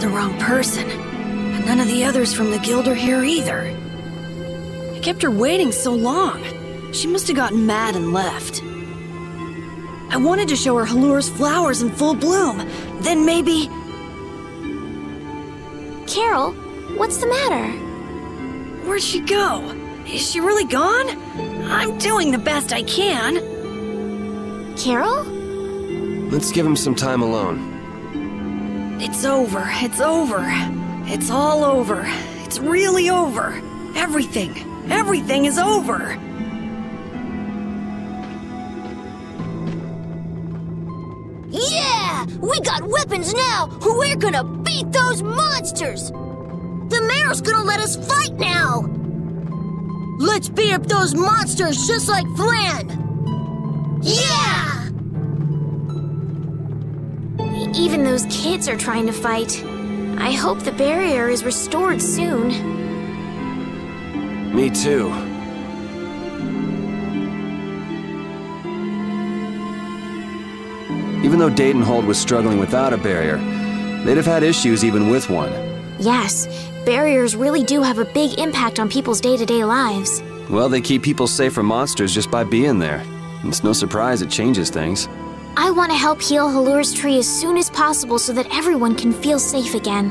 the wrong person. But none of the others from the guild are here either. I kept her waiting so long. She must have gotten mad and left. I wanted to show her Halure's flowers in full bloom. Then maybe... Carol, what's the matter? Where'd she go? Is she really gone? I'm doing the best I can. Carol? Let's give him some time alone. It's over. It's over. It's all over. It's really over. Everything is over. Yeah! We got weapons now! We're gonna beat those monsters! The mayor's gonna let us fight now! Let's beat up those monsters just like Flan! Yeah! Even those kids are trying to fight. I hope the barrier is restored soon. Me too. Even though Dadenhold was struggling without a barrier, they'd have had issues even with one. Yes, barriers really do have a big impact on people's day-to-day lives. Well, they keep people safe from monsters just by being there. It's no surprise it changes things. I want to help heal Halure's tree as soon as possible so that everyone can feel safe again.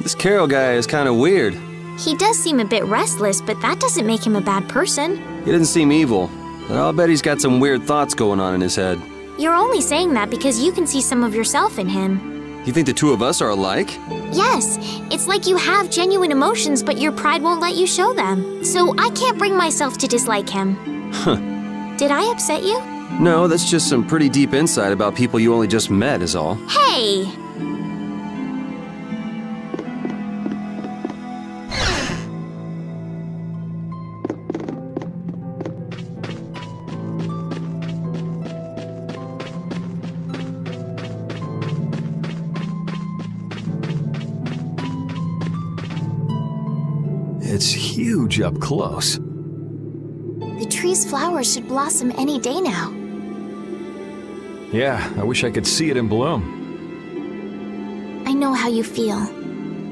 This Carol guy is kind of weird. He does seem a bit restless, but that doesn't make him a bad person. He doesn't seem evil, but I'll bet he's got some weird thoughts going on in his head. You're only saying that because you can see some of yourself in him. You think the two of us are alike? Yes, it's like you have genuine emotions, but your pride won't let you show them. So I can't bring myself to dislike him. Huh. Did I upset you? No, that's just some pretty deep insight about people you only just met is all. Hey! It's huge up close. The tree's flowers should blossom any day now. Yeah, I wish I could see it in bloom. I know how you feel.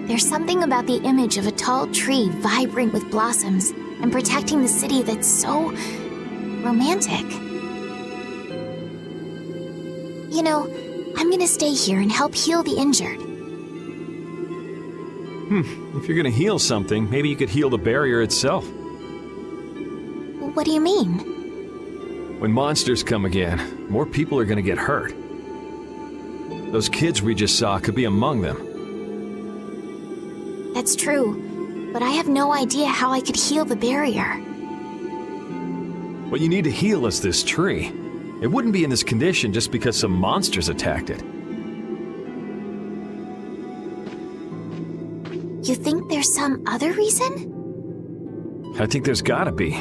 There's something about the image of a tall tree vibrant with blossoms and protecting the city that's so romantic. You know, I'm gonna stay here and help heal the injured. If you're gonna heal something, maybe you could heal the barrier itself. What do you mean? When monsters come again, more people are gonna get hurt. Those kids we just saw could be among them. That's true, but I have no idea how I could heal the barrier. What you need to heal is this tree. It wouldn't be in this condition just because some monsters attacked it. You think there's some other reason? I think there's gotta be.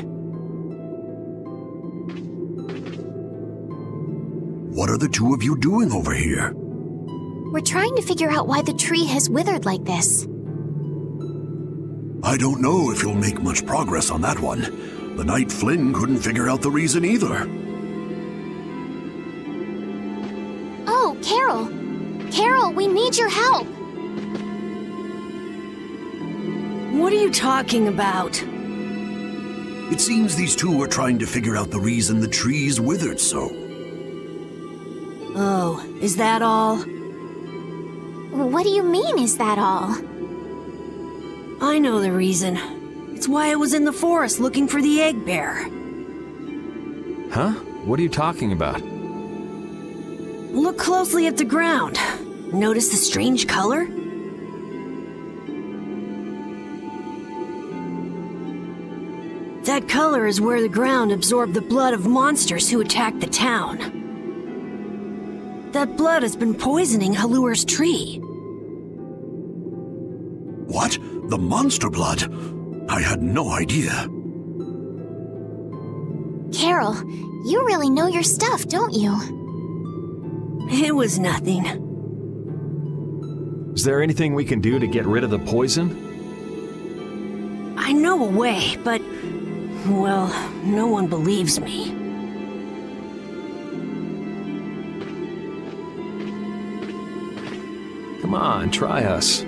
What are the two of you doing over here? We're trying to figure out why the tree has withered like this. I don't know if you'll make much progress on that one. The Knight Flynn couldn't figure out the reason either. Oh, Carol! Carol, we need your help! What are you talking about? It seems these two are trying to figure out the reason the tree's withered so. Oh, is that all? What do you mean, is that all? I know the reason. It's why I was in the forest looking for the egg bear. Huh? What are you talking about? Look closely at the ground. Notice the strange color? That color is where the ground absorbed the blood of monsters who attacked the town. That blood has been poisoning Halure's tree. What? The monster blood? I had no idea. Carol, you really know your stuff, don't you? It was nothing. Is there anything we can do to get rid of the poison? I know a way, but... well, no one believes me. Come on, try us.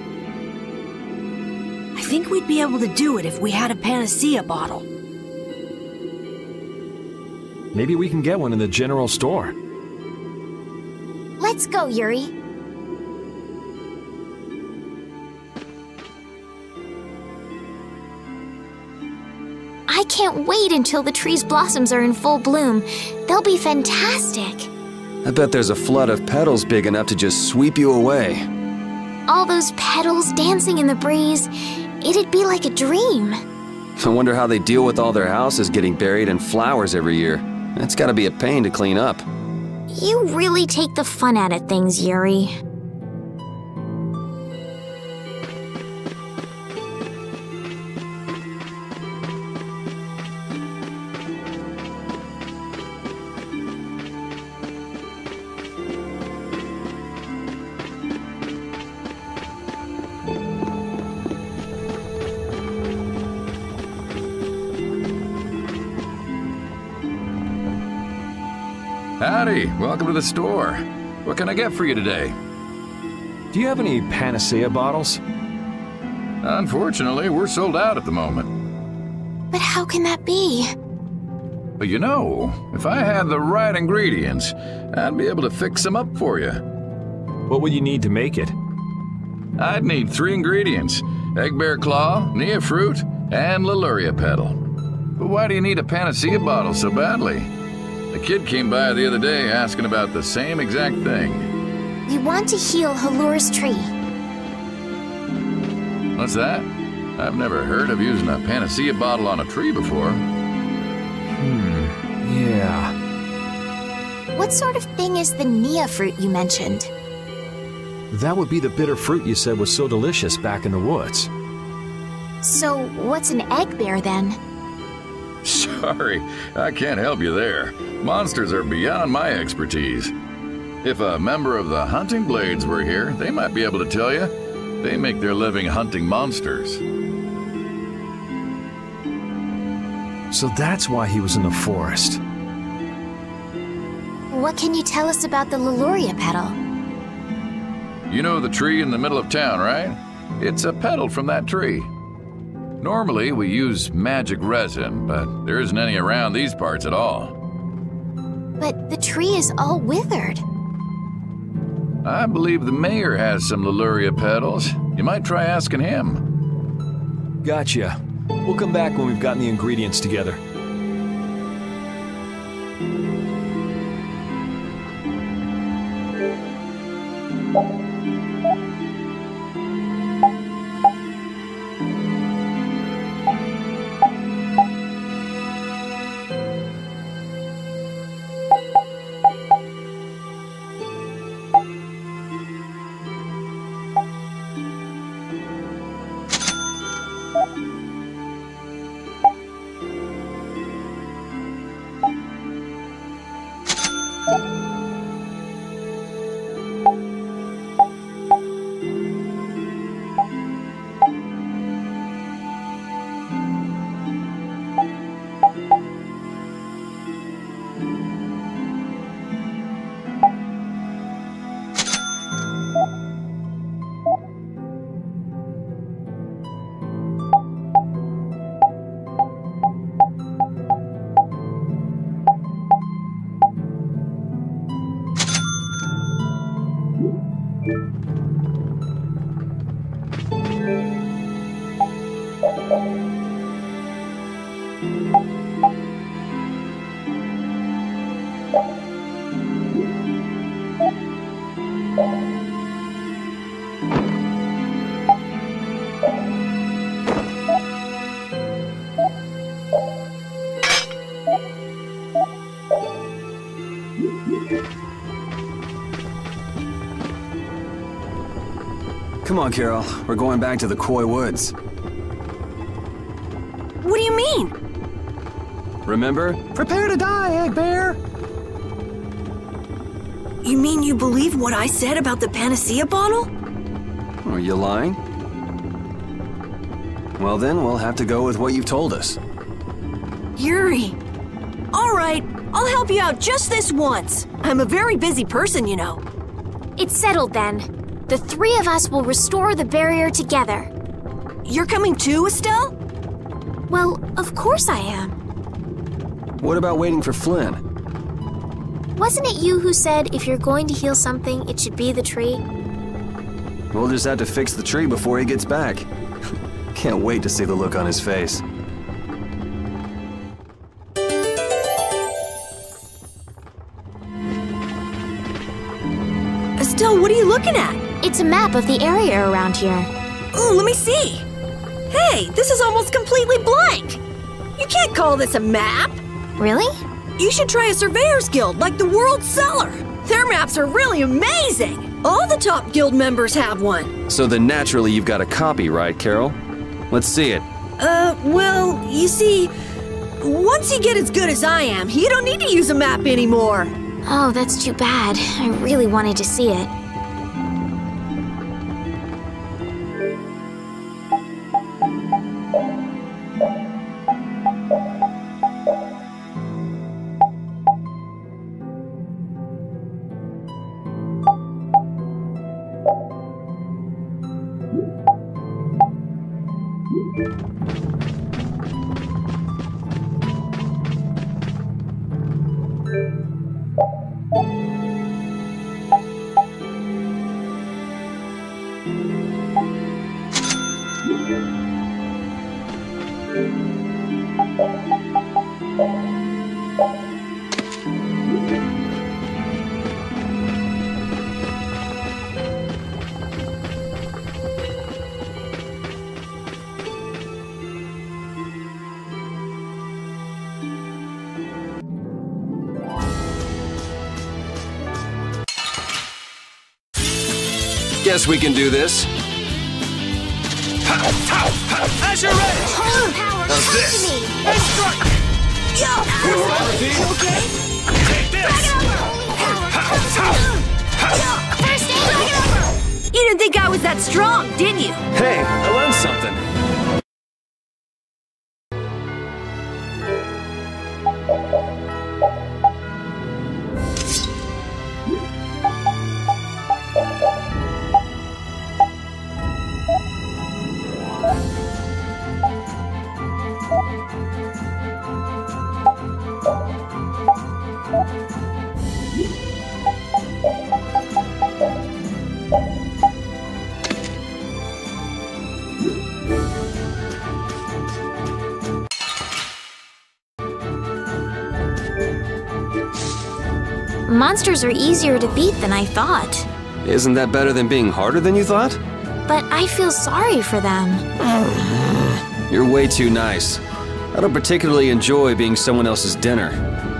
I think we'd be able to do it if we had a panacea bottle. Maybe we can get one in the general store. Let's go, Yuri. I can't wait until the tree's blossoms are in full bloom. They'll be fantastic. I bet there's a flood of petals big enough to just sweep you away. All those petals dancing in the breeze. It'd be like a dream. I wonder how they deal with all their houses getting buried in flowers every year. That's gotta be a pain to clean up. You really take the fun out of things, Yuri. Howdy, welcome to the store. What can I get for you today? Do you have any panacea bottles? Unfortunately, we're sold out at the moment. But how can that be? But you know, if I had the right ingredients, I'd be able to fix them up for you. What would you need to make it? I'd need 3 ingredients: egg bear claw, nia fruit, and Laluria petal. But why do you need a panacea bottle so badly? A kid came by the other day asking about the same exact thing. We want to heal Halure's tree. What's that? I've never heard of using a panacea bottle on a tree before. Yeah. What sort of thing is the nia fruit you mentioned? That would be the bitter fruit you said was so delicious back in the woods. So, what's an egg bear then? Sorry, I can't help you there. Monsters are beyond my expertise. If a member of the Hunting Blades were here, they might be able to tell you. They make their living hunting monsters. So that's why he was in the forest. What can you tell us about the Laluria petal? You know the tree in the middle of town, right? It's a petal from that tree. Normally, we use magic resin, but there isn't any around these parts at all. But the tree is all withered. I believe the mayor has some Laluria petals. You might try asking him. Gotcha. We'll come back when we've gotten the ingredients together. Come on, Carol. We're going back to the Quoi Woods. What do you mean? Remember? Prepare to die, Egg Bear! You mean you believe what I said about the panacea bottle? Are you lying? Well then, we'll have to go with what you've told us. Yuri. All right, I'll help you out just this once. I'm a very busy person, you know. It's settled then. The three of us will restore the barrier together. You're coming too, Estelle? Well, of course I am. What about waiting for Flynn? Wasn't it you who said if you're going to heal something, it should be the tree? We'll just have to fix the tree before he gets back. Can't wait to see the look on his face. Estelle, what are you looking at? It's a map of the area around here. Ooh, let me see. Hey, this is almost completely blank. You can't call this a map. Really? You should try a surveyor's guild like the World Cellar. Their maps are really amazing. All the top guild members have one. So then naturally you've got a copy, right, Carol? Let's see it. Well, you see, once you get as good as I am, you don't need to use a map anymore. Oh, that's too bad. I really wanted to see it. Guess we can do this. As you're ready! Holy power, How's come this? to me! And strike! Yo! Okay? Take this! First aid! You didn't think I was that strong, did you? Hey, I learned something. Monsters are easier to beat than I thought. Isn't that better than being harder than you thought? But I feel sorry for them. You're way too nice. I don't particularly enjoy being someone else's dinner.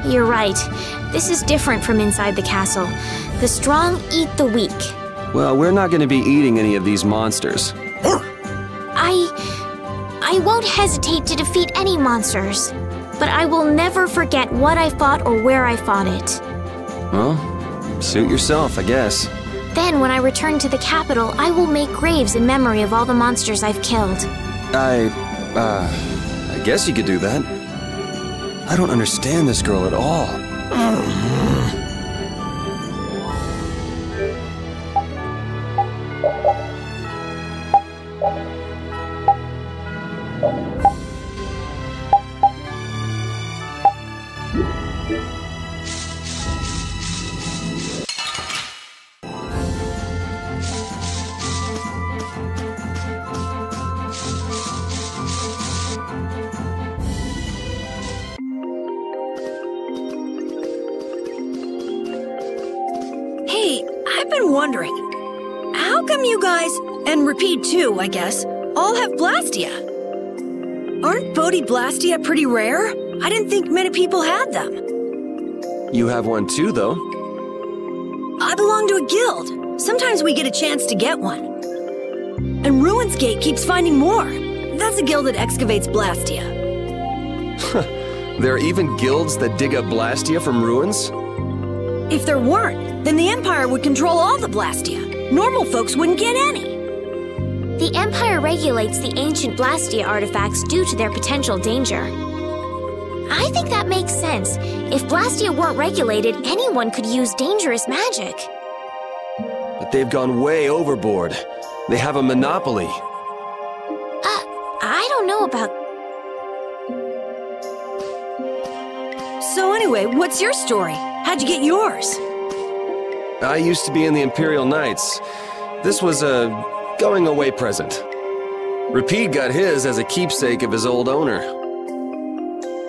You're right. This is different from inside the castle. The strong eat the weak. Well, we're not going to be eating any of these monsters. I won't hesitate to defeat any monsters. But I will never forget what I fought or where I fought it. Well, suit yourself, I guess. Then, when I return to the capital, I will make graves in memory of all the monsters I've killed. I guess you could do that. I don't understand this girl at all. I've been wondering, how come you guys, and Repeat too, I guess, all have Blastia? Aren't Bodhi Blastia pretty rare? I didn't think many people had them. You have one too, though. I belong to a guild. Sometimes we get a chance to get one. And Ruins Gate keeps finding more. That's a guild that excavates Blastia. There are even guilds that dig up Blastia from ruins? If there weren't, then the Empire would control all the Blastia. Normal folks wouldn't get any. The Empire regulates the ancient Blastia artifacts due to their potential danger. I think that makes sense. If Blastia weren't regulated, anyone could use dangerous magic. But they've gone way overboard. They have a monopoly. I don't know about... So anyway, what's your story? How'd you get yours? I used to be in the Imperial Knights. This was a going-away present. Rapide got his as a keepsake of his old owner.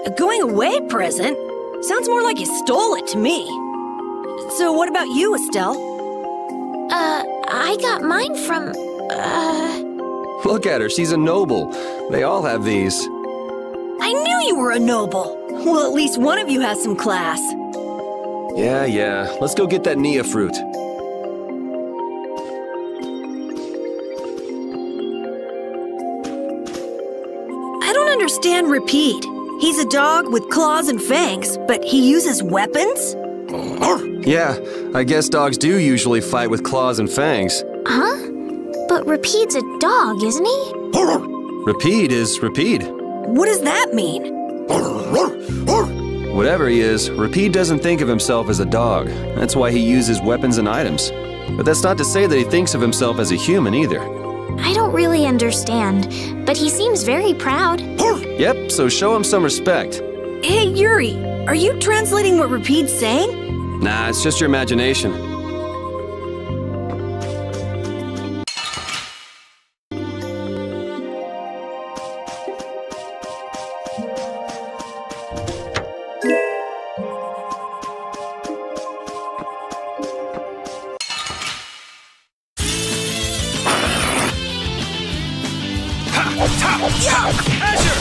A going-away present? Sounds more like you stole it to me. So what about you, Estelle? I got mine from, Look at her, she's a noble. They all have these. I knew you were a noble. Well, at least one of you has some class. Yeah. Let's go get that Nia fruit. I don't understand Rapide. He's a dog with claws and fangs, but he uses weapons? Yeah, I guess dogs do usually fight with claws and fangs. Huh? But Rapide's a dog, isn't he? Rapide is Rapide. What does that mean? Whatever he is, Rapide doesn't think of himself as a dog. That's why he uses weapons and items. But that's not to say that he thinks of himself as a human either. I don't really understand, but he seems very proud. Yep, so show him some respect. Hey, Yuri, are you translating what Rapide's saying? Nah, it's just your imagination.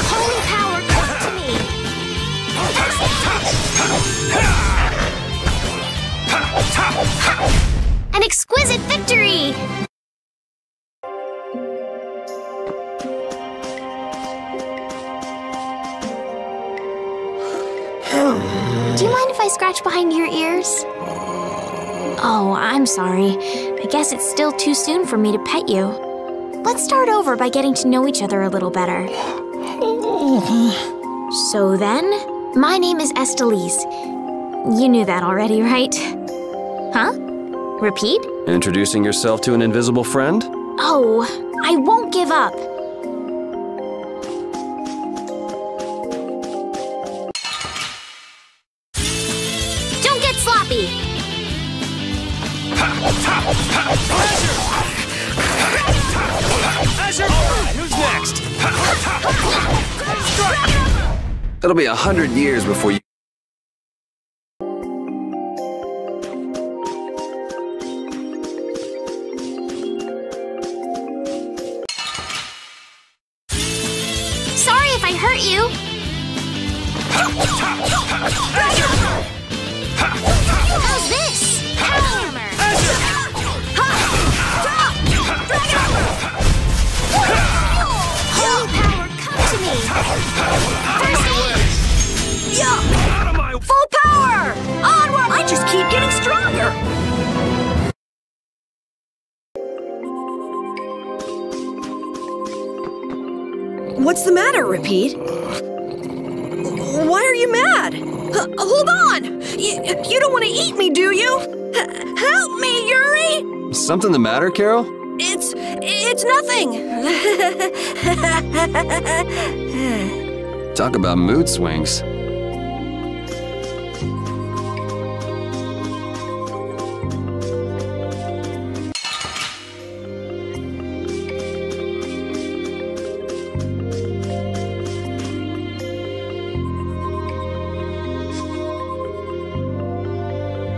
Holy power, come to me! An exquisite victory! Do you mind if I scratch behind your ears? Oh, I'm sorry. I guess it's still too soon for me to pet you. Let's start over by getting to know each other a little better. So then, my name is Estelise. You knew that already, right? Huh? Repeat? Introducing yourself to an invisible friend? Oh, I won't give up. Don't get sloppy! Who's next? It'll be 100 years before you... Sorry if I hurt you. How's this? Hammer! Holy power, come to me! First aid! Full power! Onward! I just keep getting stronger! What's the matter, Repeat? Why are you mad? Hold on! You don't want to eat me, do you? Help me, Yuri! Something the matter, Carol? It's nothing. Talk about mood swings.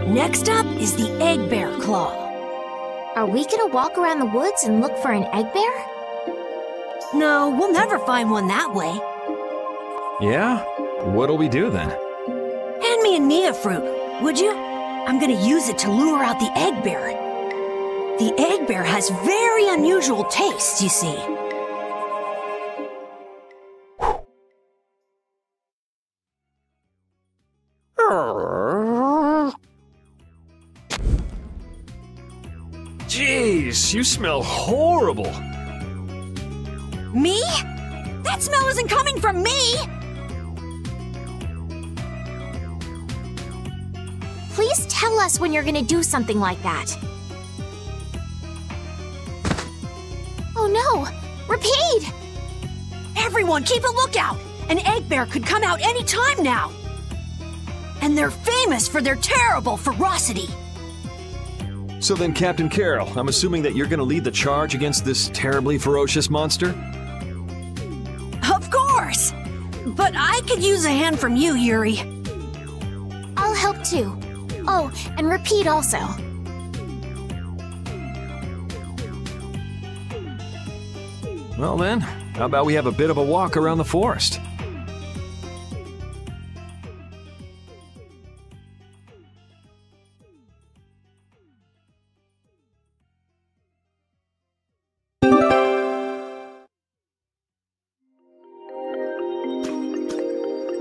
Next up is the egg bear claw. Are we gonna walk around the woods and look for an egg bear? No, we'll never find one that way. Yeah? What'll we do then? Hand me a Nia fruit, would you? I'm gonna use it to lure out the egg bear. The egg bear has very unusual tastes, you see. Jeez, you smell horrible. Me? That smell isn't coming from me! Please tell us when you're gonna do something like that. Oh no! Repeat! Everyone, keep a lookout! An egg bear could come out any time now! And they're famous for their terrible ferocity! So then, Captain Carroll, I'm assuming that you're gonna lead the charge against this terribly ferocious monster? Of course! But I could use a hand from you, Yuri. I'll help too. Oh, and Repeat also. Well then, how about we have a bit of a walk around the forest?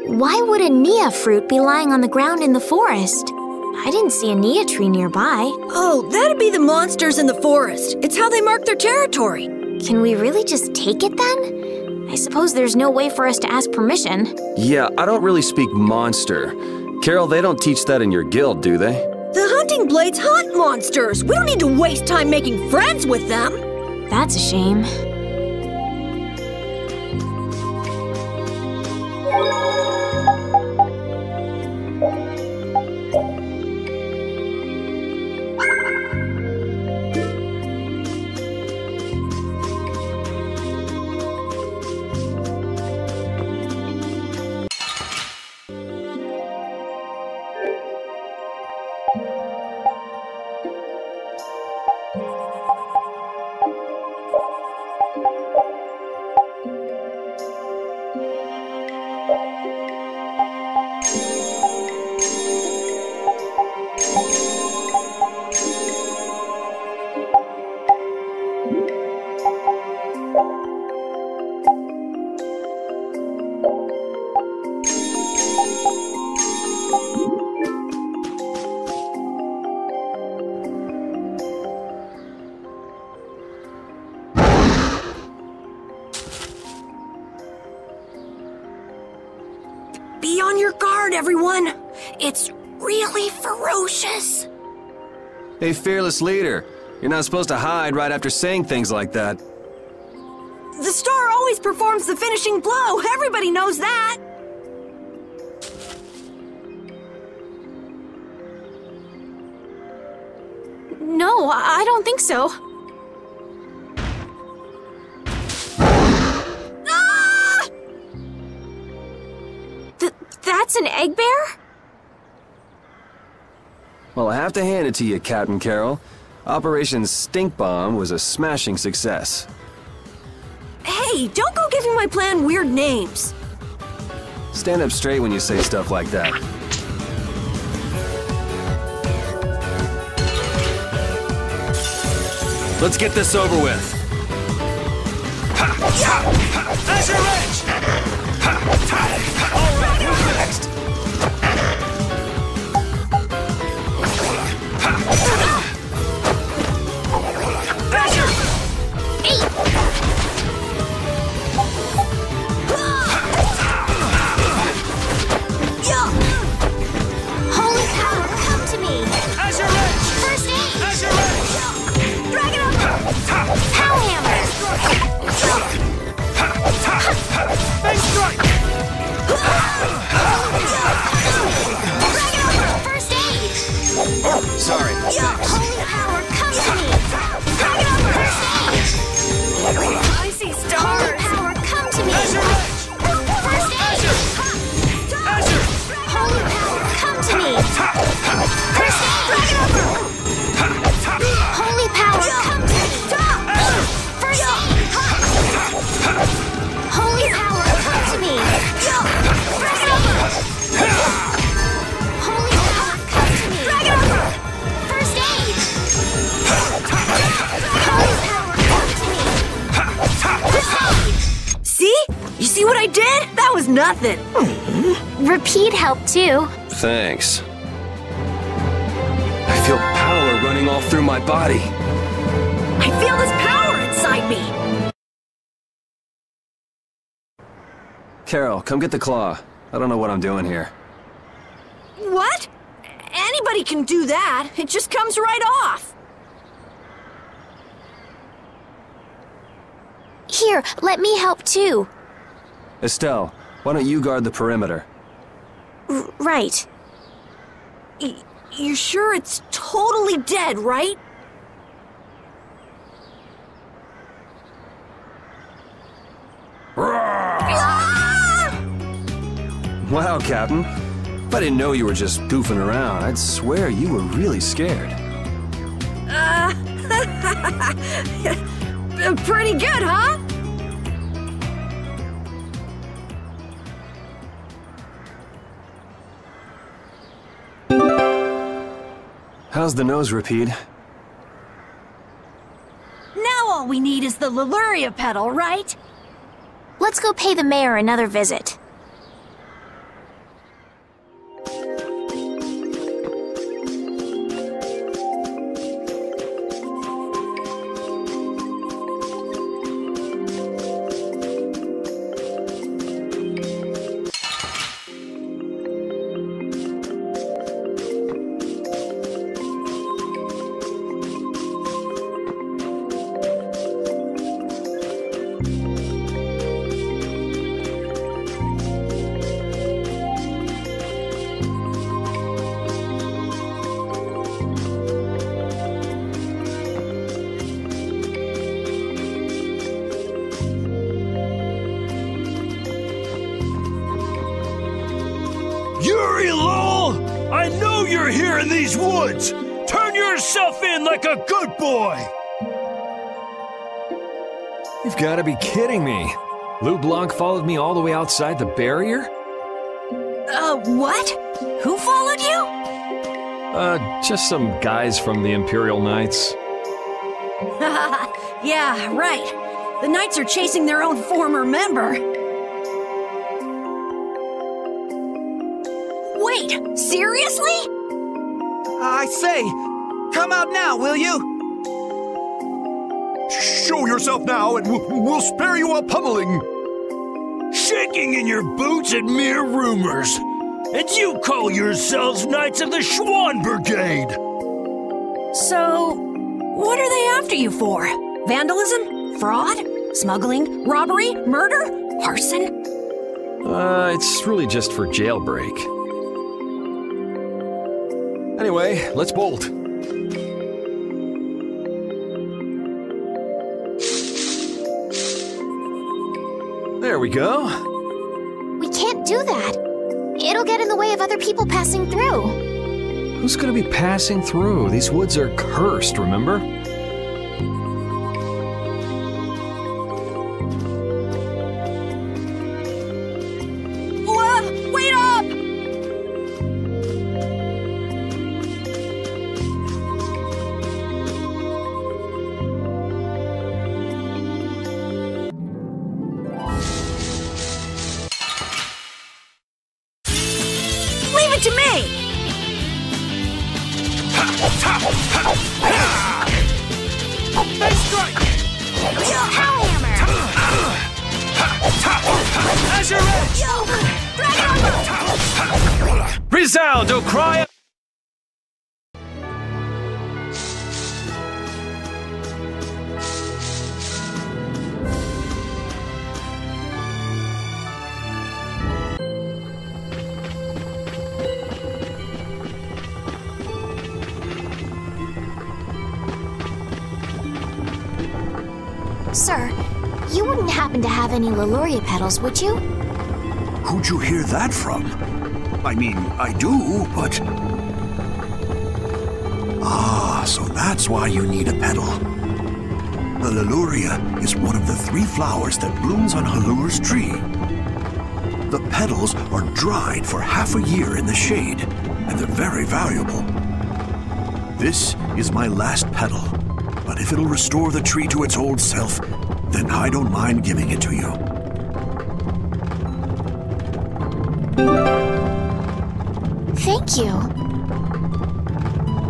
Why would a Nia fruit be lying on the ground in the forest? I didn't see a Nia tree nearby. Oh, that'd be the monsters in the forest. It's how they mark their territory. Can we really just take it then? I suppose there's no way for us to ask permission. Yeah, I don't really speak monster. Carol, they don't teach that in your guild, do they? The hunting blades hunt monsters. We don't need to waste time making friends with them. That's a shame. Be on your guard, everyone. It's really ferocious. Hey, fearless leader. You're not supposed to hide right after saying things like that. The star always performs the finishing blow. Everybody knows that. No, I don't think so. Ah! That's an egg bear? Well, I have to hand it to you, Captain Carroll. Operation Stink Bomb was a smashing success. Hey, don't go giving my plan weird names. Stand up straight when you say stuff like that. Let's get this over with. That's your edge! All right, who's next? Azure! Holy power, come to me! Azure edge! First aid! Azure edge! Drag it up! Power See what I did? That was nothing. Repeat helped too. Thanks. I feel power running all through my body. I feel this power inside me. Carol, come get the claw. I don't know what I'm doing here. What? Anybody can do that. It just comes right off. Here, let me help too. Estelle, why don't you guard the perimeter? Right. You sure it's totally dead, right? Wow, Captain. If I didn't know you were just goofing around, I'd swear you were really scared. Pretty good, huh? How's the nose, Repeat? Now all we need is the Halure pedal, right? Let's go pay the mayor another visit. I know you're here in these woods! Turn yourself in like a good boy! You've got to be kidding me. Lou Blanc followed me all the way outside the barrier? What? Who followed you? Just some guys from the Imperial Knights. Yeah, right. The Knights are chasing their own former member. Wait, seriously? I say, come out now, will you? Show yourself now and we'll spare you a pummeling. Shaking in your boots at mere rumors. And you call yourselves Knights of the Schwan Brigade. So, what are they after you for? Vandalism? Fraud? Smuggling? Robbery? Murder? Arson? It's really just for jailbreak. Anyway, let's bolt. There we go. We can't do that. It'll get in the way of other people passing through. Who's gonna be passing through? These woods are cursed, remember? Wait up! Leave it to me! Nice strike! Azure Edge! Resound, O cry! Sir, you wouldn't happen to have any Halure petals, would you? Who'd you hear that from? I mean, I do, but... Ah, so that's why you need a petal. The Halure is one of the 3 flowers that blooms on Halure's tree. The petals are dried for half a year in the shade, and they're very valuable. This is my last petal, but if it'll restore the tree to its old self, then I don't mind giving it to you. Thank you.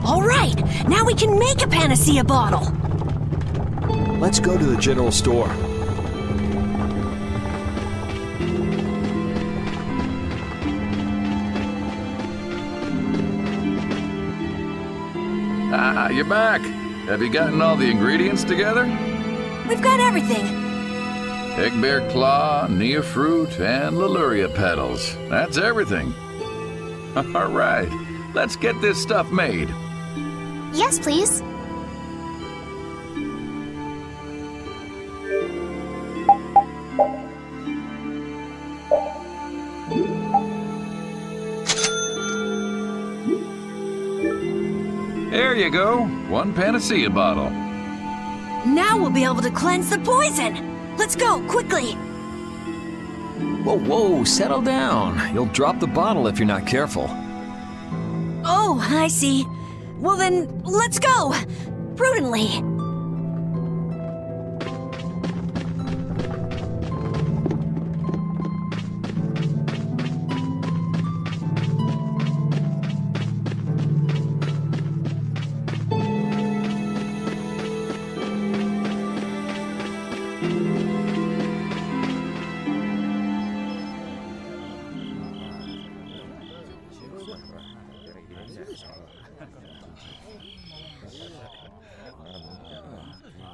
All right, now we can make a panacea bottle. Let's go to the general store. Ah, you're back. Have you gotten all the ingredients together? We've got everything. Egg bear claw, Nia fruit, and Laluria petals. That's everything. All right, let's get this stuff made. Yes, please. There you go. One panacea bottle. Now we'll be able to cleanse the poison. Let's go, quickly. Whoa, whoa, settle down. You'll drop the bottle if you're not careful. Oh, I see. Well then, let's go. Prudently.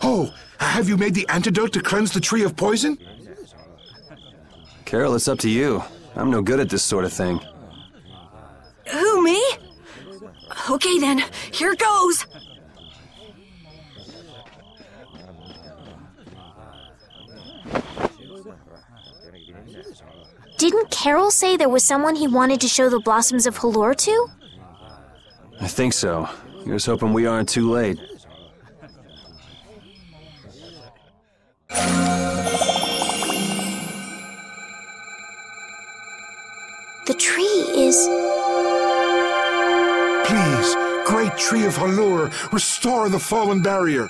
Oh, have you made the antidote to cleanse the tree of poison? Carol, it's up to you. I'm no good at this sort of thing. Who, me? Okay then, here goes. Didn't Carol say there was someone he wanted to show the blossoms of Halure to? I think so. Here's hoping we aren't too late. The tree is... Please, great tree of Halure, restore the fallen barrier.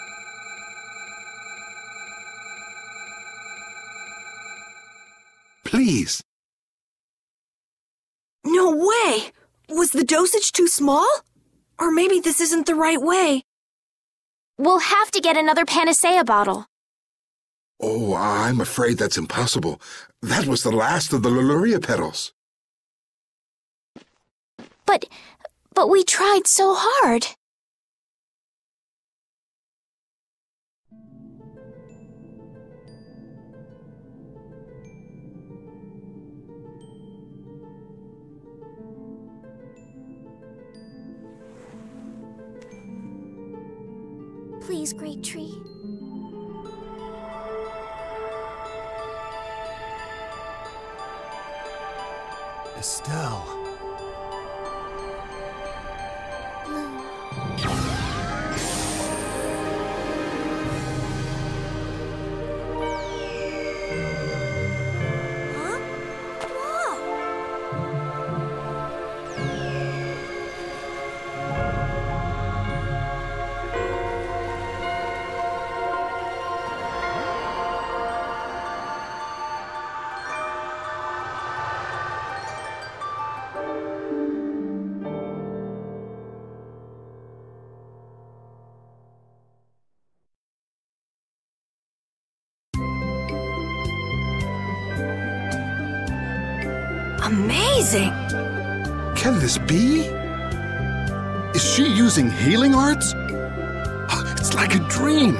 Please. No way! Was the dosage too small? Or maybe this isn't the right way. We'll have to get another panacea bottle. Oh, I'm afraid that's impossible. That was the last of the Laluria petals. But we tried so hard. Please, great tree. Estelle. Amazing! Can this be? Is she using healing arts? It's like a dream.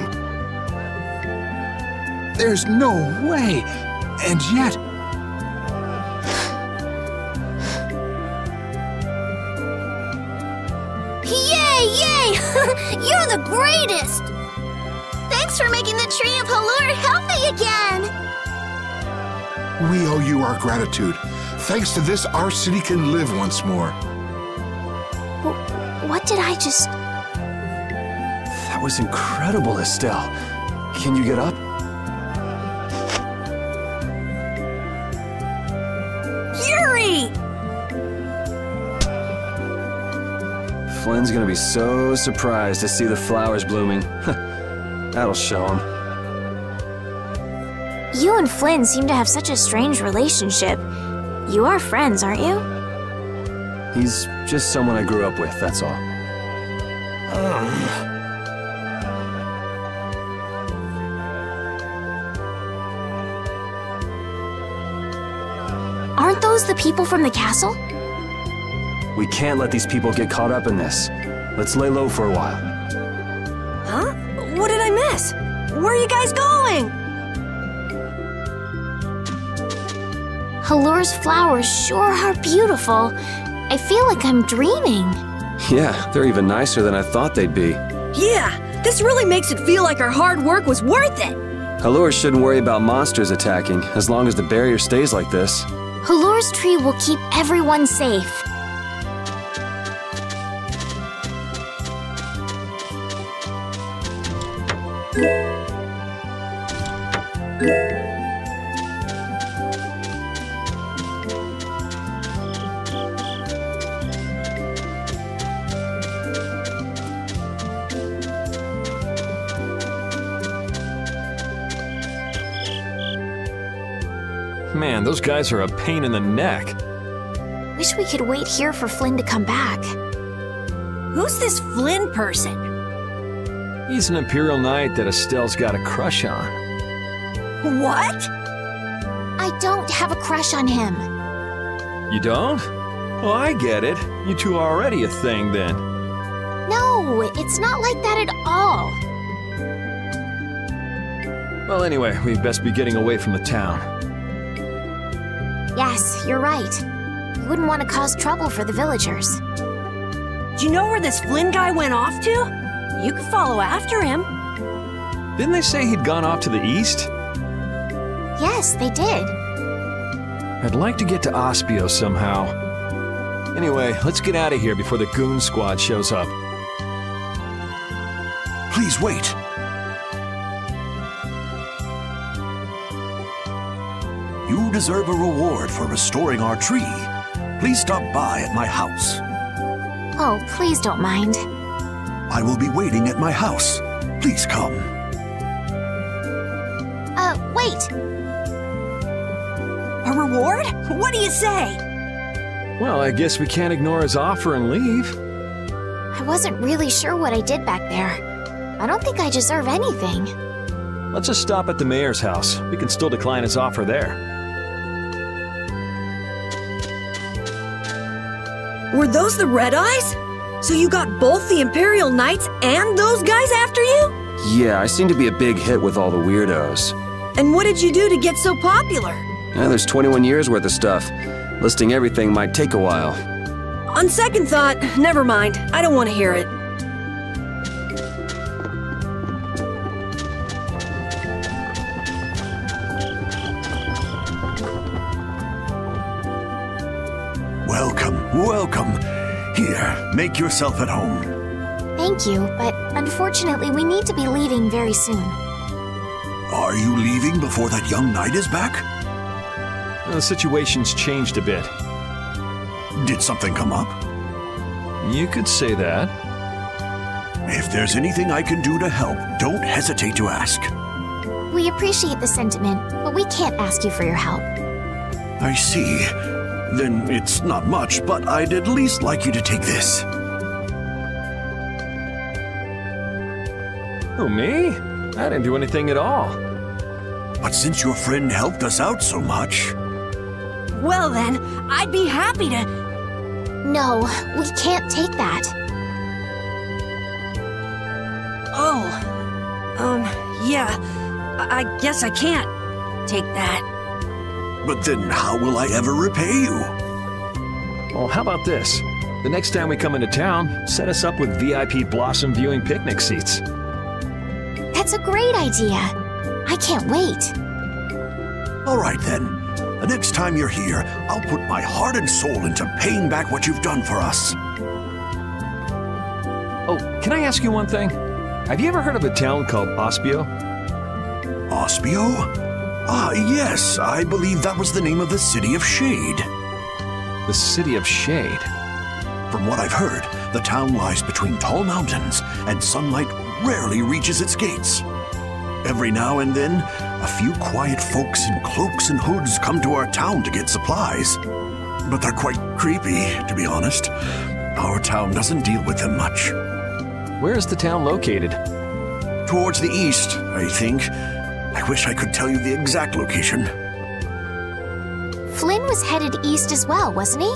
There's no way. And yet... Yay, yay! You're the greatest! Thanks for making the tree of Halure healthy again! We owe you our gratitude. Thanks to this, our city can live once more. What did I just... That was incredible, Estelle. Can you get up? Yuri! Flynn's gonna be so surprised to see the flowers blooming. That'll show him. You and Flynn seem to have such a strange relationship. You are friends, aren't you? He's just someone I grew up with, that's all. Aren't those the people from the castle? We can't let these people get caught up in this. Let's lay low for a while. Huh? What did I miss? Where are you guys going? Halure's flowers sure are beautiful. I feel like I'm dreaming. Yeah, they're even nicer than I thought they'd be. Yeah, this really makes it feel like our hard work was worth it. Halure shouldn't worry about monsters attacking, as long as the barrier stays like this. Halure's tree will keep everyone safe. Man, those guys are a pain in the neck. Wish we could wait here for Flynn to come back. Who's this Flynn person? He's an Imperial Knight that Estelle's got a crush on. What? I don't have a crush on him. You don't? Well, I get it. You two are already a thing, then. No, it's not like that at all. Well, anyway, we'd best be getting away from the town. Yes, you're right. We wouldn't want to cause trouble for the villagers. Do you know where this Flynn guy went off to? You could follow after him. Didn't they say he'd gone off to the east? Yes, they did. I'd like to get to Aspio somehow. Anyway, let's get out of here before the goon squad shows up. Please wait. You deserve a reward for restoring our tree. Please stop by at my house. Oh, please don't mind. I will be waiting at my house. Please come. Wait. A reward? What do you say? Well, I guess we can't ignore his offer and leave. I wasn't really sure what I did back there. I don't think I deserve anything. Let's just stop at the mayor's house. We can still decline his offer there. Were those the Red Eyes? So you got both the Imperial Knights and those guys after you? Yeah, I seem to be a big hit with all the weirdos. And what did you do to get so popular? There's 21 years worth of stuff. Listing everything might take a while. On second thought, never mind. I don't want to hear it. Welcome. Here, make yourself at home. Thank you, but unfortunately we need to be leaving very soon. Are you leaving before that young knight is back? The situation's changed a bit. Did something come up? You could say that. If there's anything I can do to help, don't hesitate to ask. We appreciate the sentiment, but we can't ask you for your help. I see. Then it's not much, but I'd at least like you to take this. Who, me? I didn't do anything at all. But since your friend helped us out so much... Well then, I'd be happy to... No, we can't take that. Oh, yeah. I guess I can't take that. But then how will I ever repay you? Well, how about this? The next time we come into town, set us up with VIP blossom viewing picnic seats. That's a great idea. I can't wait. All right then. The next time you're here, I'll put my heart and soul into paying back what you've done for us. Oh, can I ask you one thing? Have you ever heard of a town called Aspio? Aspio? Ah, yes, I believe that was the name of the City of Shade. The City of Shade? From what I've heard, the town lies between tall mountains, and sunlight rarely reaches its gates. Every now and then, A few quiet folks in cloaks and hoods come to our town to get supplies. But they're quite creepy, to be honest. Our town doesn't deal with them much. Where is the town located? Towards the east, I think. I wish I could tell you the exact location. Flynn was headed east as well, wasn't he?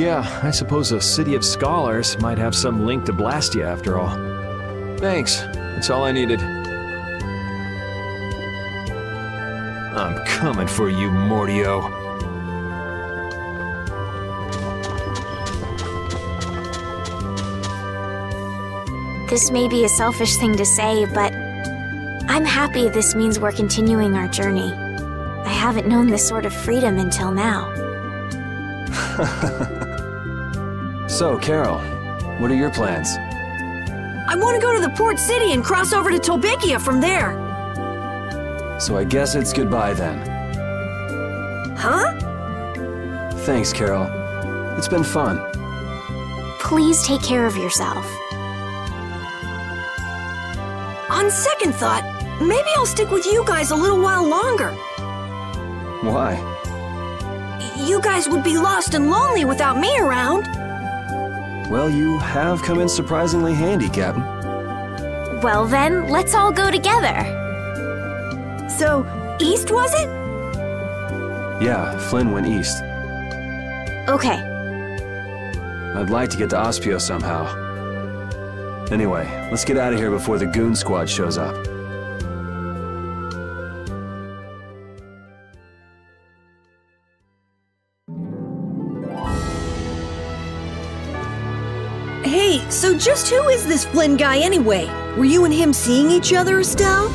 Yeah, I suppose a city of scholars might have some link to Blastia after all. Thanks, that's all I needed. I'm coming for you, Mortio. This may be a selfish thing to say, but I'm happy this means we're continuing our journey. I haven't known this sort of freedom until now. So, Carol, what are your plans? I want to go to the port city and cross over to Tolbikia from there. So I guess it's goodbye then. Huh? Thanks, Carol. It's been fun. Please take care of yourself. On second thought, maybe I'll stick with you guys a little while longer. Why? You guys would be lost and lonely without me around. Well, you have come in surprisingly handy, Captain. Well then, let's all go together. So, east was it? Yeah, Flynn went east. Okay. I'd like to get to Aspio somehow. Anyway, let's get out of here before the goon squad shows up. Hey, so just who is this Flynn guy anyway? Were you and him seeing each other, Estelle?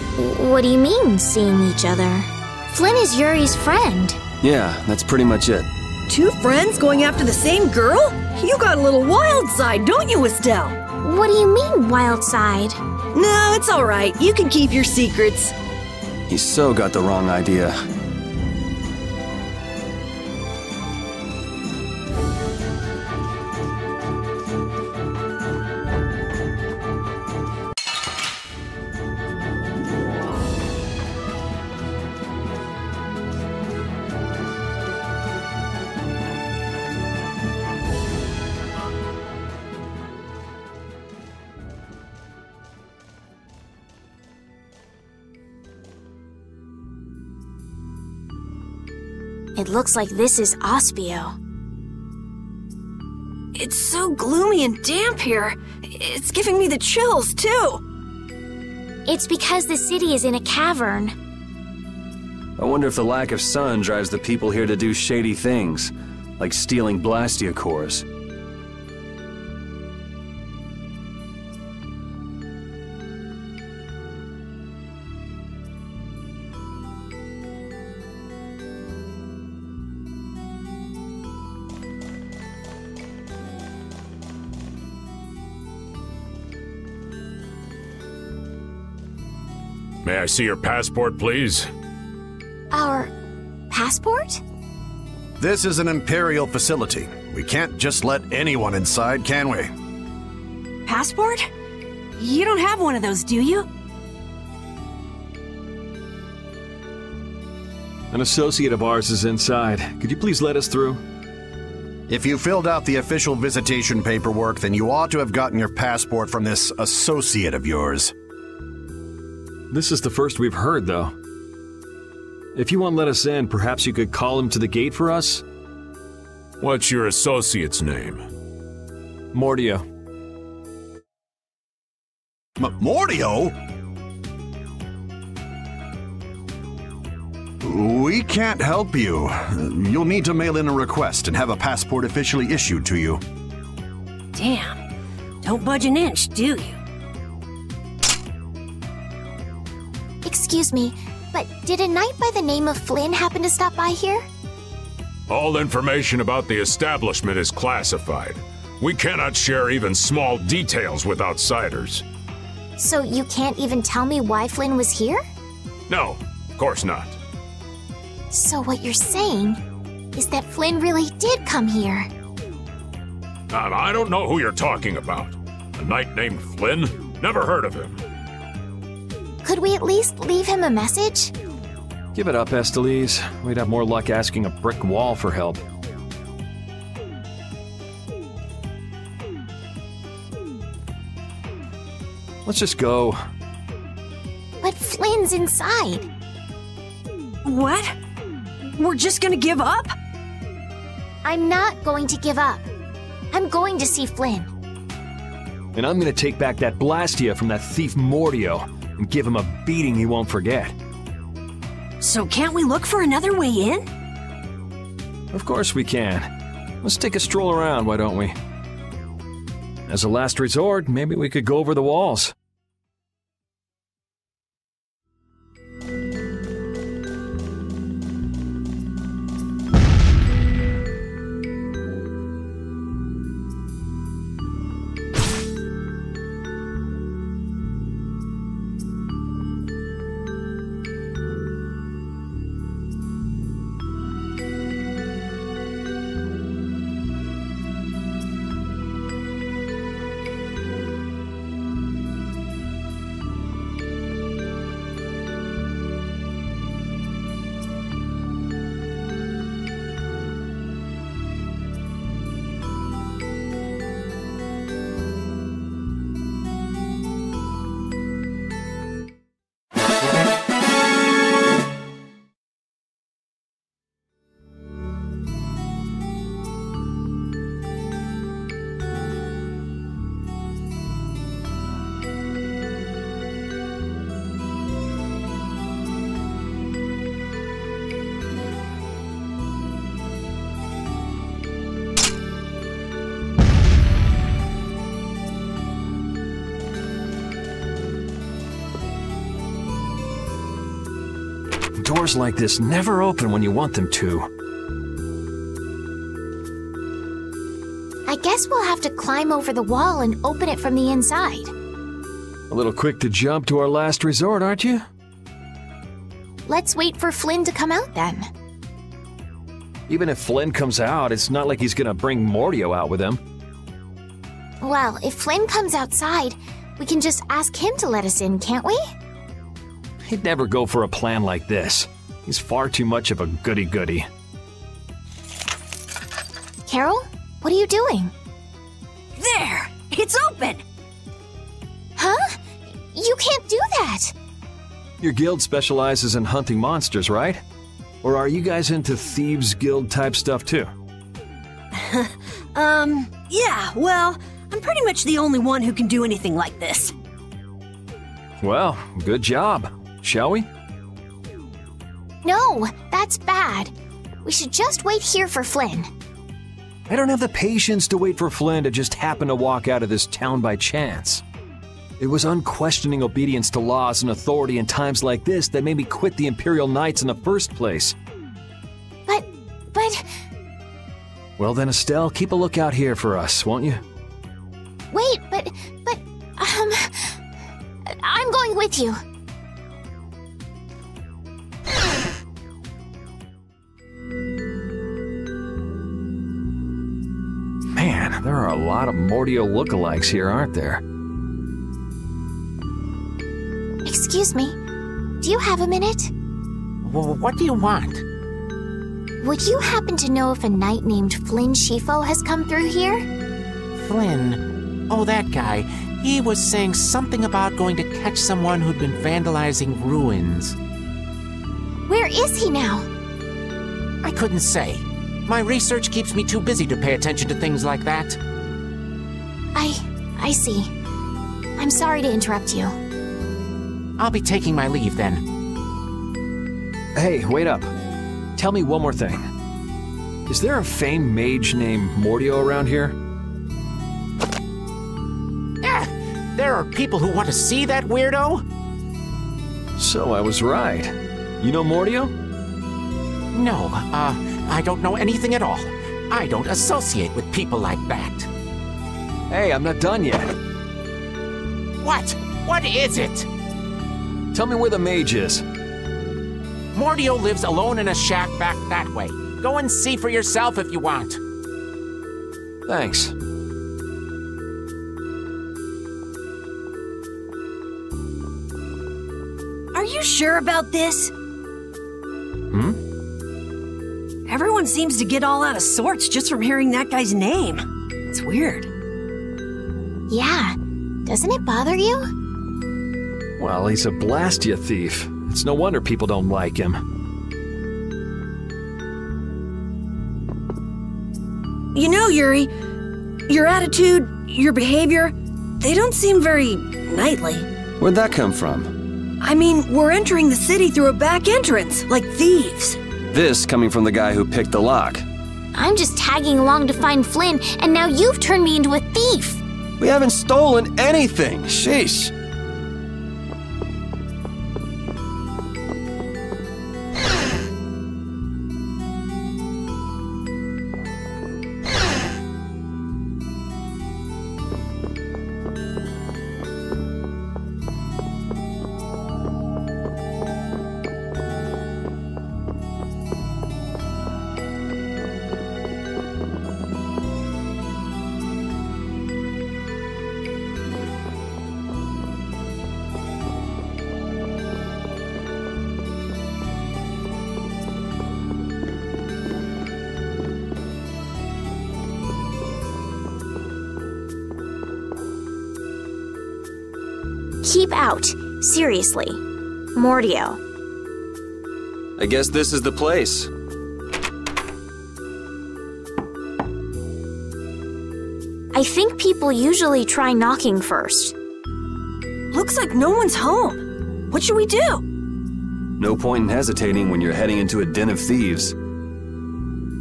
What do you mean, seeing each other? Flynn is Yuri's friend. Yeah, that's pretty much it. Two friends going after the same girl? You got a little wild side, don't you, Estelle? What do you mean, wild side? No, it's alright. You can keep your secrets. He's so got the wrong idea. It looks like this is Aspio. It's so gloomy and damp here. It's giving me the chills, too. It's because the city is in a cavern. I wonder if the lack of sun drives the people here to do shady things, like stealing Blastia cores. May I see your passport, please? Our passport? This is an Imperial facility. We can't just let anyone inside, can we? Passport? You don't have one of those, do you? An associate of ours is inside. Could you please let us through? If you filled out the official visitation paperwork, then you ought to have gotten your passport from this associate of yours. This is the first we've heard, though. If you won't let us in, perhaps you could call him to the gate for us? What's your associate's name? Mortio. Mortio? We can't help you. You'll need to mail in a request and have a passport officially issued to you. Damn. Don't budge an inch, do you? Excuse me, but did a knight by the name of Flynn happen to stop by here? All information about the establishment is classified. We cannot share even small details with outsiders. So you can't even tell me why Flynn was here? No, of course not. So what you're saying is that Flynn really did come here. I don't know who you're talking about. A knight named Flynn? Never heard of him. Could Could we at least leave him a message? Give it up, Estelise. We'd have more luck asking a brick wall for help. Let's just go. But Flynn's inside. What? We're just gonna give up? I'm not going to give up. I'm going to see Flynn. And I'm gonna take back that Blastia from that thief Mordio and give him a beating he won't forget. So can't we look for another way in? Of course we can. Let's take a stroll around, why don't we? As a last resort, maybe we could go over the walls. Doors like this never open when you want them to. I guess we'll have to climb over the wall and open it from the inside. A little quick to jump to our last resort, aren't you? Let's wait for Flynn to come out then. Even if Flynn comes out, it's not like he's gonna bring Mordio out with him. Well, if Flynn comes outside, we can just ask him to let us in, can't we? He'd never go for a plan like this. He's far too much of a goody-goody. Carol, what are you doing? There! It's open! Huh? You can't do that! Your guild specializes in hunting monsters, right? Or are you guys into Thieves Guild type stuff too? Yeah, well, I'm pretty much the only one who can do anything like this. Well, good job. Shall we? No, that's bad. We should just wait here for Flynn. I don't have the patience to wait for Flynn to just happen to walk out of this town by chance. It was unquestioning obedience to laws and authority in times like this that made me quit the Imperial Knights in the first place. But... Well then, Estelle, keep a lookout here for us, won't you? Wait, but... I'm going with you. Man, there are a lot of Mordio lookalikes here, aren't there? Excuse me, do you have a minute? What do you want? Would you happen to know if a knight named Flynn Shifo has come through here? Flynn? Oh, that guy. He was saying something about going to catch someone who'd been vandalizing ruins. Where is he now? I couldn't say. My research keeps me too busy to pay attention to things like that. I see. I'm sorry to interrupt you. I'll be taking my leave then. Hey, wait up. Tell me one more thing. Is there a famed mage named Mordio around here? There are people who want to see that weirdo? So I was right. You know Mordio? No, I don't know anything at all. I don't associate with people like that. Hey, I'm not done yet. What? What is it? Tell me where the mage is. Mordio lives alone in a shack back that way. Go and see for yourself if you want. Thanks. sure about this? Everyone seems to get all out of sorts just from hearing that guy's name. It's weird. Yeah. Doesn't it bother you? Well, he's a Blastia thief. It's no wonder people don't like him. You know, Yuri, your attitude, your behavior, they don't seem very knightly. Where'd that come from? I mean, we're entering the city through a back entrance, like thieves. This coming from the guy who picked the lock. I'm just tagging along to find Flynn, and now you've turned me into a thief. We haven't stolen anything. Sheesh. Keep out. Seriously. Mordio. I guess this is the place. I think people usually try knocking first. Looks like no one's home. What should we do? No point in hesitating when you're heading into a den of thieves.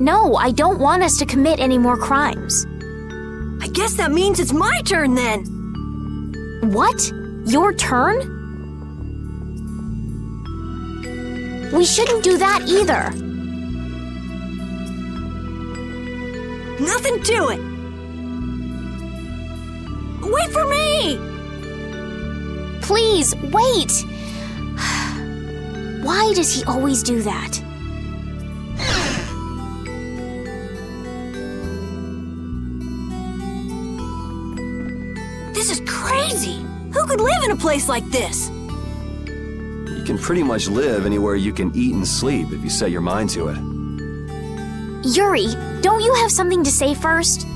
No, I don't want us to commit any more crimes. I guess that means it's my turn then. What? Your turn? We shouldn't do that either. Nothing to it. Wait for me! Please, wait! Why does he always do that? This is crazy! Who could live in a place like this? You can pretty much live anywhere you can eat and sleep if you set your mind to it. Yuri, don't you have something to say first?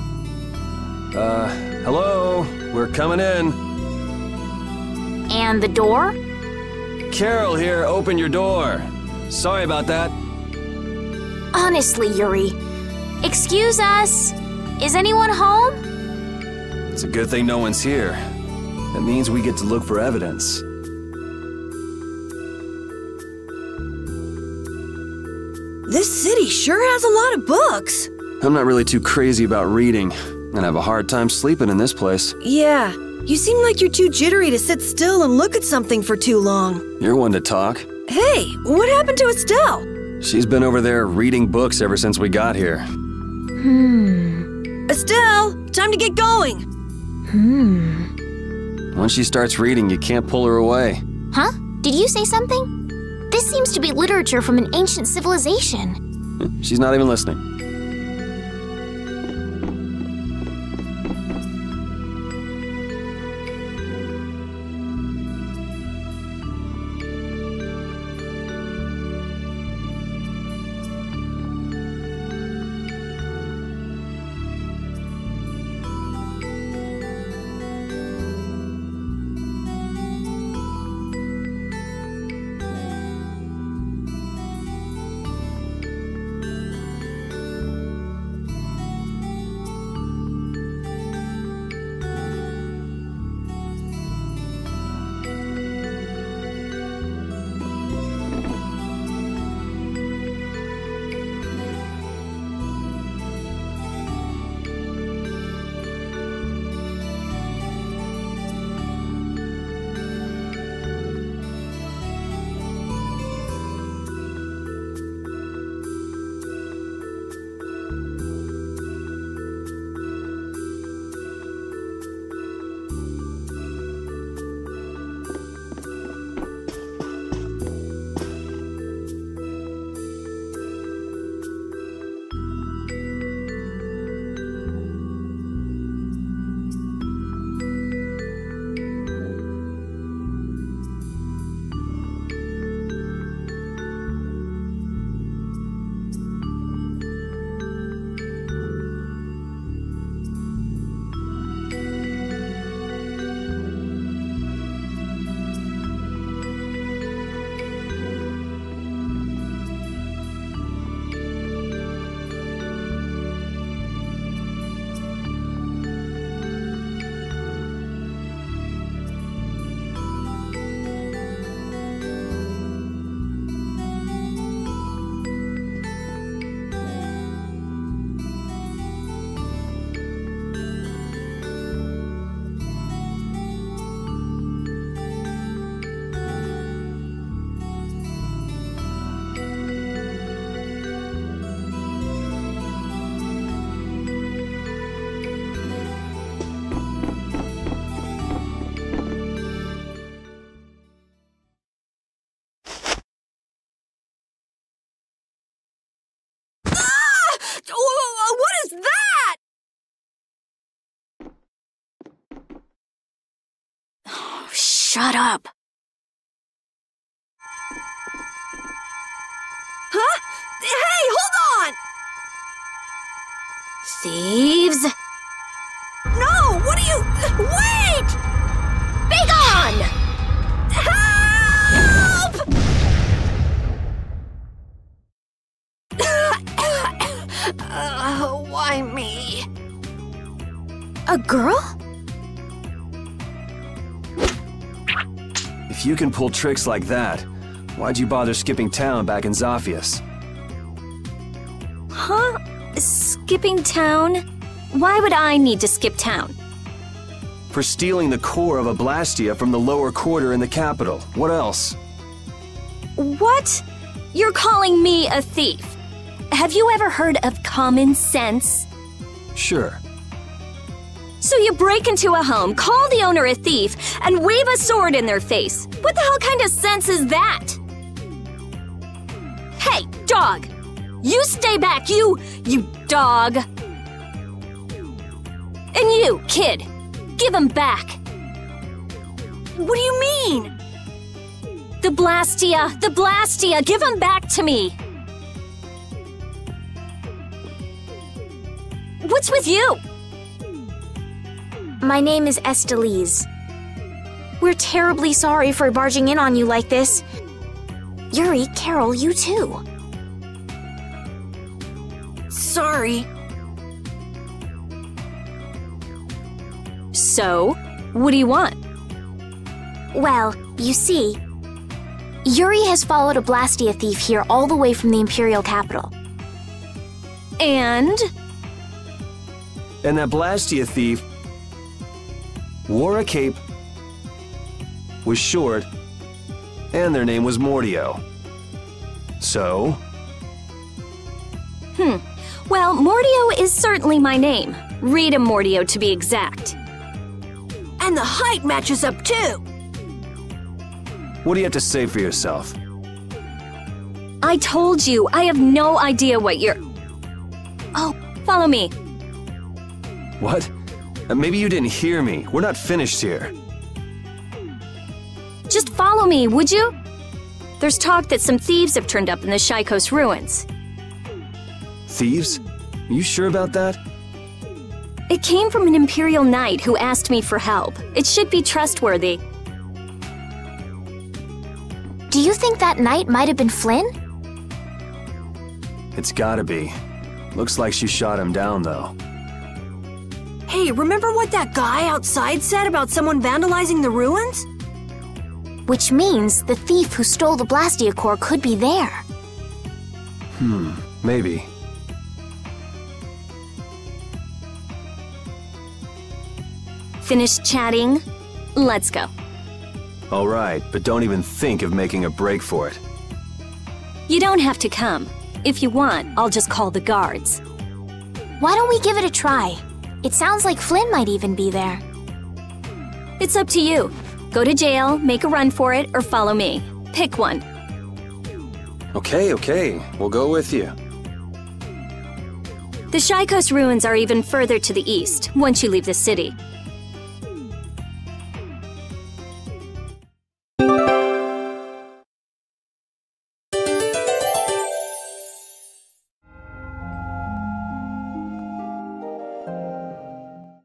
Hello? We're coming in. And the door? Carol here, open your door. Sorry about that. Honestly, Yuri. Excuse us. Is anyone home? It's a good thing no one's here. That means we get to look for evidence. This city sure has a lot of books. I'm not really too crazy about reading, and I have a hard time sleeping in this place. Yeah, you seem like you're too jittery to sit still and look at something for too long. You're one to talk. Hey, what happened to Estelle? She's been over there reading books ever since we got here. Estelle, time to get going. Once she starts reading, you can't pull her away. Huh? Did you say something? This seems to be literature from an ancient civilization. She's not even listening. Shut up. Huh? Hey, hold on! Thieves? No, what are you... Wait! Be gone! Help! Why me? A girl? If you can pull tricks like that, why'd you bother skipping town back in Zaphias? Huh? Skipping town? Why would I need to skip town? For stealing the core of a Blastia from the lower quarter in the capital. What else? What? You're calling me a thief? Have you ever heard of common sense? Sure. So you break into a home, call the owner a thief, and wave a sword in their face. What the hell kind of sense is that? Hey, dog! You stay back, you dog! And you, kid, give him back. What do you mean? The Blastia, give him back to me. What's with you? My name is Estelise. We're terribly sorry for barging in on you like this. Yuri, Carol, you too. Sorry. So, what do you want? Well, you see, Yuri has followed a Blastia thief here all the way from the Imperial capital. And that Blastia thief wore a cape, was short, and their name was Mordio. So? Well, Mordio is certainly my name. Rita Mordio, to be exact. And the height matches up, too! What do you have to say for yourself? I told you, I have no idea what you're... Oh, follow me. What? Maybe you didn't hear me. We're not finished here. Just follow me, would you? There's talk that some thieves have turned up in the Shaikos ruins. Thieves? Are you sure about that? It came from an Imperial Knight who asked me for help. It should be trustworthy. Do you think that knight might have been Flynn? It's gotta be. Looks like she shot him down, though. Hey, remember what that guy outside said about someone vandalizing the ruins? Which means the thief who stole the Blastia core could be there. Maybe. Finished chatting? Let's go. All right, but don't even think of making a break for it. You don't have to come. If you want, I'll just call the guards. Why don't we give it a try? It sounds like Flynn might even be there. It's up to you. Go to jail, make a run for it, or follow me. Pick one. Okay, we'll go with you. The Shaikos ruins are even further to the east, once you leave the city.